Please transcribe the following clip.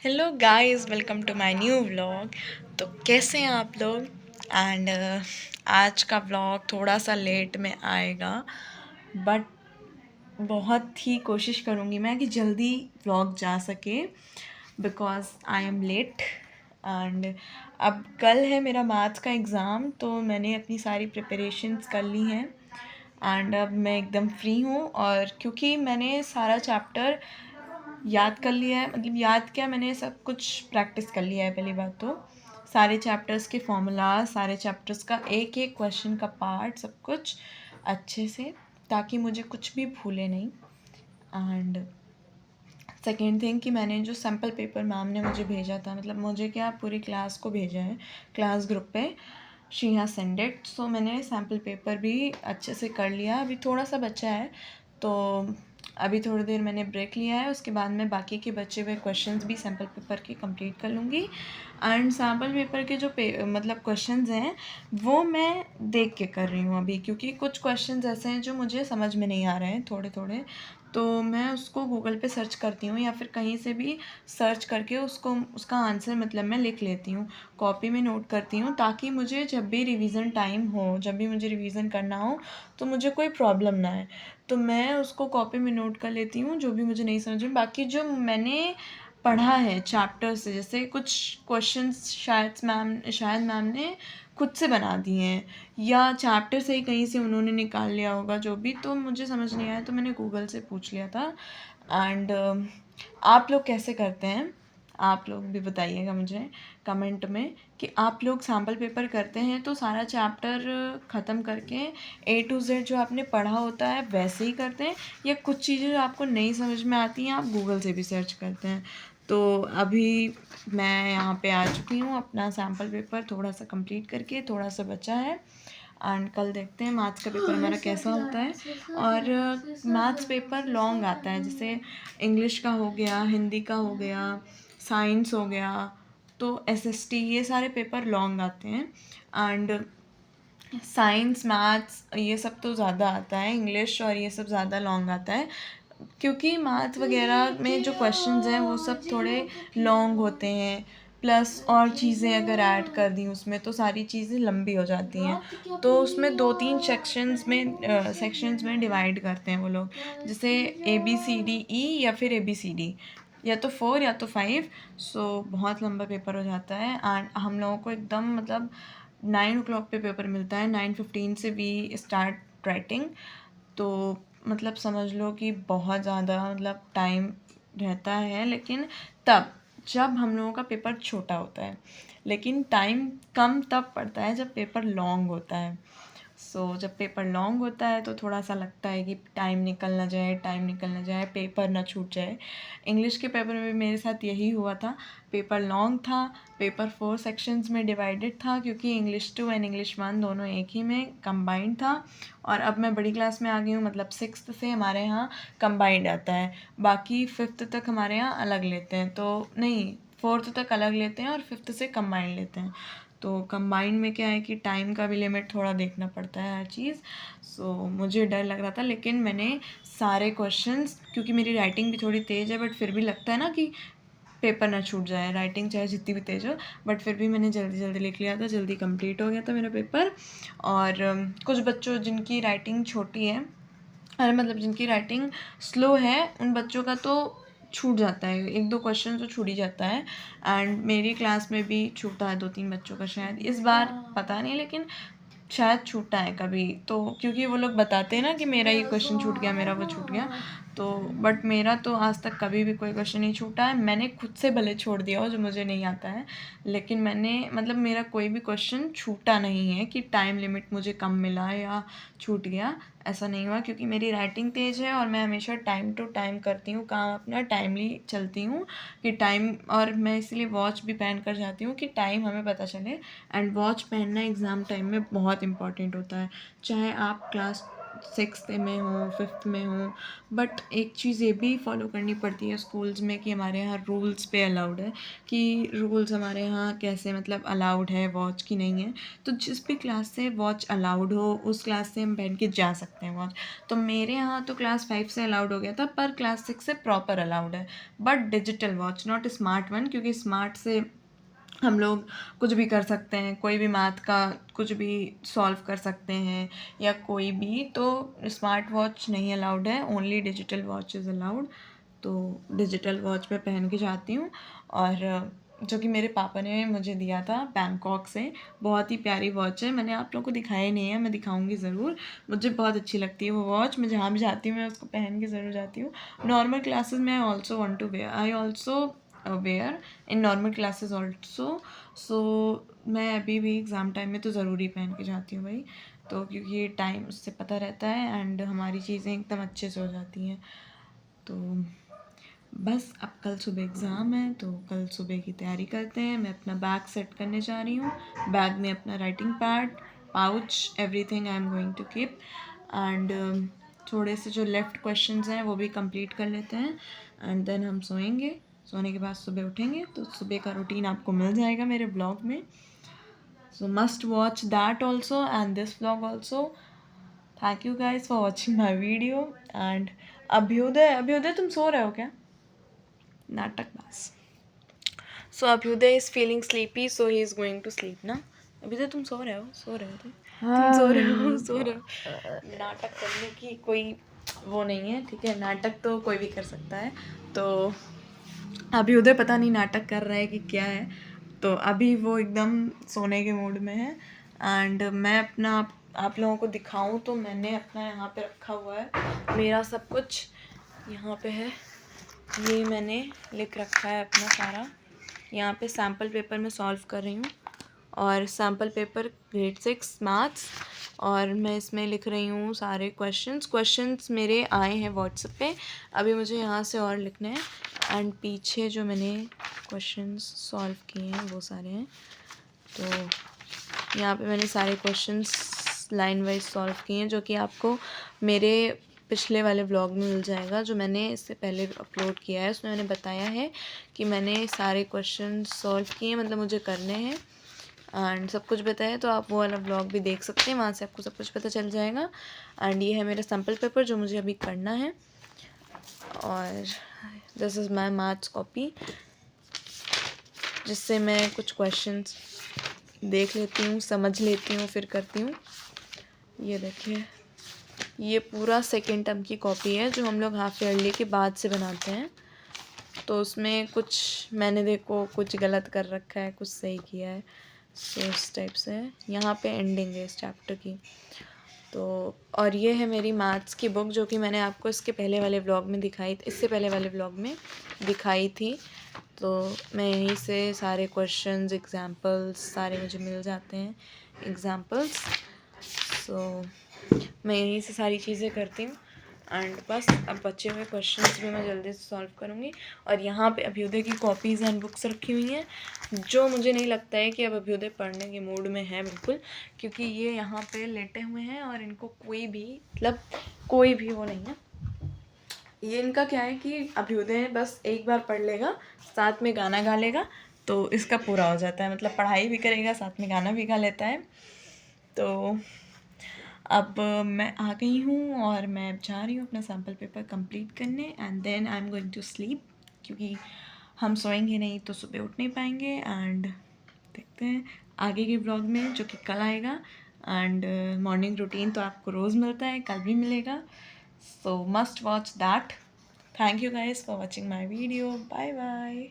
Hello guys, welcome to my new vlog. तो कैसे हैं आप लोग? एंड आज का व्लॉग थोड़ा सा लेट में आएगा, बट बहुत ही कोशिश करूँगी मैं कि जल्दी व्लॉग जा सके, because I am late. And अब कल है मेरा मैथ्स का एग्ज़ाम, तो मैंने अपनी सारी प्रिपरेशंस कर ली हैं एंड अब मैं एकदम फ्री हूँ। और क्योंकि मैंने सारा चैप्टर याद कर लिया है, मतलब याद क्या, मैंने सब कुछ प्रैक्टिस कर लिया है। पहली बात तो सारे चैप्टर्स के फॉर्मूला, सारे चैप्टर्स का एक एक क्वेश्चन का पार्ट, सब कुछ अच्छे से, ताकि मुझे कुछ भी भूले नहीं। एंड सेकेंड थिंग कि मैंने जो सैम्पल पेपर मैम ने मुझे भेजा था, मतलब मुझे क्या, पूरी क्लास को भेजा है, क्लास ग्रुप पे शी हैज़ सेंड इट। सो मैंने सैम्पल पेपर भी अच्छे से कर लिया, अभी थोड़ा सा बचा है। तो अभी थोड़ी देर मैंने ब्रेक लिया है, उसके बाद मैं बाकी के बचे हुए क्वेश्चंस भी सैम्पल पेपर के कंप्लीट कर लूँगी। एंड सैम्पल पेपर के जो मतलब क्वेश्चंस हैं, वो मैं देख के कर रही हूँ अभी, क्योंकि कुछ क्वेश्चंस ऐसे हैं जो मुझे समझ में नहीं आ रहे हैं थोड़े थोड़े। तो मैं उसको गूगल पे सर्च करती हूँ या फिर कहीं से भी सर्च करके उसको, उसका आंसर मतलब मैं लिख लेती हूँ, कॉपी में नोट करती हूँ, ताकि मुझे जब भी रिवीजन टाइम हो, जब भी मुझे रिवीजन करना हो, तो मुझे कोई प्रॉब्लम ना आए। तो मैं उसको कॉपी में नोट कर लेती हूँ जो भी मुझे नहीं समझ में। बाकी जो मैंने पढ़ा है चैप्टर से, जैसे कुछ क्वेश्चंस शायद मैम ने खुद से बना दिए हैं, या चैप्टर से ही कहीं से उन्होंने निकाल लिया होगा, जो भी, तो मुझे समझ नहीं आया, तो मैंने गूगल से पूछ लिया था। एंड आप लोग कैसे करते हैं? आप लोग भी बताइएगा मुझे कमेंट में कि आप लोग सैम्पल पेपर करते हैं तो सारा चैप्टर ख़त्म करके ए टू जेड जो आपने पढ़ा होता है वैसे ही करते हैं, या कुछ चीज़ें जो आपको नहीं समझ में आती हैं आप गूगल से भी सर्च करते हैं? तो अभी मैं यहाँ पे आ चुकी हूँ, अपना सैम्पल पेपर थोड़ा सा कंप्लीट करके, थोड़ा सा बचा है। एंड कल देखते हैं मैथ्स का पेपर हमारा कैसा होता है। और मैथ्स पेपर लॉन्ग आता है, जैसे इंग्लिश का हो गया, हिंदी का हो गया, साइंस हो गया, तो एसएसटी, ये सारे पेपर लॉन्ग आते हैं। एंड साइंस, मैथ्स, ये सब तो ज़्यादा आता है, इंग्लिश और ये सब ज़्यादा लॉन्ग आता है, क्योंकि मैथ वगैरह में जो क्वेश्चंस हैं वो सब थोड़े लॉन्ग होते हैं। प्लस और चीज़ें अगर ऐड कर दी उसमें, तो सारी चीज़ें लंबी हो जाती हैं। तो उसमें 2-3 सेक्शंस में डिवाइड करते हैं वो लोग, जैसे ABCDE या फिर ABCD, या तो 4 या तो 5। सो बहुत लंबा पेपर हो जाता है। एंड हम लोगों को एकदम, मतलब 9 o'clock पे पेपर मिलता है, 9:15 से वी स्टार्ट राइटिंग। तो मतलब समझ लो कि बहुत ज़्यादा, मतलब टाइम रहता है, लेकिन तब, जब हम लोगों का पेपर छोटा होता है, लेकिन टाइम कम तब पड़ता है जब पेपर लॉन्ग होता है। जब पेपर लॉन्ग होता है तो थोड़ा सा लगता है कि टाइम निकल ना जाए, टाइम निकल ना जाए, पेपर ना छूट जाए। इंग्लिश के पेपर में भी मेरे साथ यही हुआ था, पेपर लॉन्ग था, पेपर 4 सेक्शंस में डिवाइडेड था, क्योंकि इंग्लिश 2 एंड इंग्लिश 1 दोनों एक ही में कंबाइंड था। और अब मैं बड़ी क्लास में आ गई हूँ, मतलब 6th से हमारे यहाँ कंबाइंड आता है, बाकी 5th तक हमारे यहाँ अलग लेते हैं, तो नहीं, 4th तक अलग लेते हैं और 5th से कंबाइंड लेते हैं। तो कंबाइंड में क्या है कि टाइम का भी लिमिट थोड़ा देखना पड़ता है हर चीज़। मुझे डर लग रहा था, लेकिन मैंने सारे क्वेश्चंस, क्योंकि मेरी राइटिंग भी थोड़ी तेज़ है, बट फिर भी लगता है ना कि पेपर ना छूट जाए, राइटिंग चाहे जितनी भी तेज़ हो, बट फिर भी मैंने जल्दी जल्दी लिख लिया था, जल्दी कंप्लीट हो गया था मेरा पेपर। और कुछ बच्चों जिनकी राइटिंग छोटी है, अरे मतलब जिनकी राइटिंग स्लो है, उन बच्चों का तो छूट जाता है, 1-2 क्वेश्चन तो छूट ही जाता है। एंड मेरी क्लास में भी छूटा है 2-3 बच्चों का, शायद इस बार पता नहीं, लेकिन शायद छूटा है कभी, तो क्योंकि वो लोग बताते हैं ना कि मेरा ये क्वेश्चन छूट गया, मेरा वो छूट गया। तो बट मेरा तो आज तक कभी भी कोई क्वेश्चन नहीं छूटा है, मैंने खुद से भले छोड़ दिया हो जो मुझे नहीं आता है, लेकिन मैंने, मतलब मेरा कोई भी क्वेश्चन छूटा नहीं है कि टाइम लिमिट मुझे कम मिला या छूट गया, ऐसा नहीं हुआ, क्योंकि मेरी राइटिंग तेज़ है और मैं हमेशा टाइम टू टाइम करती हूँ काम अपना, टाइमली चलती हूँ कि टाइम, और मैं इसलिए वॉच भी पहन कर जाती हूँ कि टाइम हमें पता चले। एंड वॉच पहनना एग्ज़ाम टाइम में बहुत इंपॉर्टेंट होता है, चाहे आप क्लास 6th में हूँ, 5th में हूँ, बट एक चीज़ ये भी फॉलो करनी पड़ती है स्कूल्स में कि हमारे यहाँ रूल्स पे अलाउड है, कि रूल्स हमारे यहाँ कैसे मतलब अलाउड है वॉच की नहीं है। तो जिस भी क्लास से वॉच अलाउड हो उस क्लास से हम पहन के जा सकते हैं वॉच। तो मेरे यहाँ तो क्लास 5 से अलाउड हो गया था, पर क्लास 6 से प्रॉपर अलाउड है, but digital watch, not smart one, क्योंकि स्मार्ट से हम लोग कुछ भी कर सकते हैं, कोई भी मैथ का कुछ भी सॉल्व कर सकते हैं या कोई भी। तो स्मार्ट वॉच नहीं अलाउड है, only digital watch is allowed. तो डिजिटल वॉच मैं पहन के जाती हूँ, और जो कि मेरे पापा ने मुझे दिया था बैंकॉक से। बहुत ही प्यारी वॉच है, मैंने आप लोगों को दिखाया नहीं है, मैं दिखाऊंगी ज़रूर। मुझे बहुत अच्छी लगती है वो वॉच, मैं जहाँ भी जाती हूँ मैं उसको पहन के ज़रूर जाती हूँ। नॉर्मल क्लासेस में I also were in normal classes also. So मैं अभी भी एग्ज़ाम टाइम में तो ज़रूरी पहन के जाती हूँ भाई, तो क्योंकि ये टाइम उससे पता रहता है एंड हमारी चीज़ें एकदम अच्छे से हो जाती हैं। तो बस अब कल सुबह एग्ज़ाम है, तो कल सुबह की तैयारी करते हैं। मैं अपना बैग सेट करने जा रही हूँ, बैग में अपना writing pad, pouch, everything I am going to keep. And थोड़े से जो लेफ़्ट क्वेश्चंस हैं वो भी कंप्लीट कर लेते हैं, एंड देन हम सोएंगे। सोने के बाद सुबह उठेंगे, तो सुबह का रूटीन आपको मिल जाएगा मेरे ब्लॉग में। So must watch that also and this blog also. Thank you guys for watching my video. And Abhyuday तुम सो रहे हो क्या? नाटक बस। So Abhyuday is feeling sleepy, so he is going to sleep ना। अभ्युदय तुम सो रहे हो? तुम सो रहे हो? नाटक करने की कोई वो नहीं है, ठीक है? नाटक तो कोई भी कर सकता है। तो अभ्युदय पता नहीं नाटक कर रहा है कि क्या है, तो अभी वो एकदम सोने के मूड में है। एंड मैं अपना आप लोगों को दिखाऊं तो मैंने अपना यहाँ पे रखा हुआ है, मेरा सब कुछ यहाँ पे है। ये मैंने लिख रखा है अपना सारा, यहाँ पे सैम्पल पेपर में सॉल्व कर रही हूँ, और सैम्पल पेपर ग्रेड 6 मैथ्स, और मैं इसमें लिख रही हूँ सारे क्वेश्चंस मेरे आए हैं व्हाट्सएप पे। अभी मुझे यहाँ से और लिखने हैं, एंड पीछे जो मैंने क्वेश्चंस सॉल्व किए हैं वो सारे हैं। तो यहाँ पे मैंने सारे क्वेश्चंस लाइन वाइज सॉल्व किए हैं, जो कि आपको मेरे पिछले वाले व्लॉग में मिल जाएगा, जो मैंने इससे पहले अपलोड किया है। उसमें मैंने बताया है कि मैंने सारे क्वेश्चन सॉल्व किए, मतलब मुझे करने हैं, एंड सब कुछ बताया। तो आप वो वाला व्लॉग भी देख सकते हैं, वहाँ से आपको सब कुछ पता चल जाएगा। एंड ये है मेरा सैम्पल पेपर जो मुझे अभी करना है, और this is my maths copy, जिससे मैं कुछ क्वेश्चंस देख लेती हूँ, समझ लेती हूँ, फिर करती हूँ। ये देखिए, ये पूरा सेकेंड टर्म की कॉपी है जो हम लोग हाफ ईयरली के बाद से बनाते हैं। तो उसमें कुछ मैंने देखो कुछ गलत कर रखा है, कुछ सही किया है, सो इस टाइप से है। यहाँ पे एंडिंग है इस चैप्टर की। तो और ये है मेरी मैथ्स की बुक, जो कि मैंने आपको इसके पहले वाले व्लॉग में दिखाई, इससे पहले वाले व्लॉग में दिखाई थी। तो मैं यहीं से सारे क्वेश्चंस, एग्जांपल्स सारे मुझे मिल जाते हैं, एग्जांपल्स। सो मैं यहीं से सारी चीज़ें करती हूँ, एंड बस अब बचे हुए क्वेश्चंस भी मैं जल्दी से सॉल्व करूँगी। और यहाँ पे अभ्युदय की कॉपीज़ एंड बुक्स रखी हुई हैं, जो मुझे नहीं लगता है कि अब अभ्युदय पढ़ने के मूड में है बिल्कुल, क्योंकि ये यहाँ पे लेटे हुए हैं और इनको कोई भी मतलब कोई भी वो नहीं है। ये इनका क्या है कि अभ्युदय बस एक बार पढ़ लेगा, साथ में गाना गा लेगा, तो इसका पूरा हो जाता है। मतलब पढ़ाई भी करेगा, साथ में गाना भी गा लेता है। तो अब मैं आ गई हूँ और मैं अब जा रही हूँ अपना सैम्पल पेपर कंप्लीट करने, and then I am going to sleep, क्योंकि हम सोएंगे नहीं तो सुबह उठ नहीं पाएंगे। एंड देखते हैं आगे के ब्लॉग में जो कि कल आएगा। एंड मॉर्निंग रूटीन तो आपको रोज़ मिलता है, कल भी मिलेगा, so must watch that. Thank you guys for watching my video, bye bye.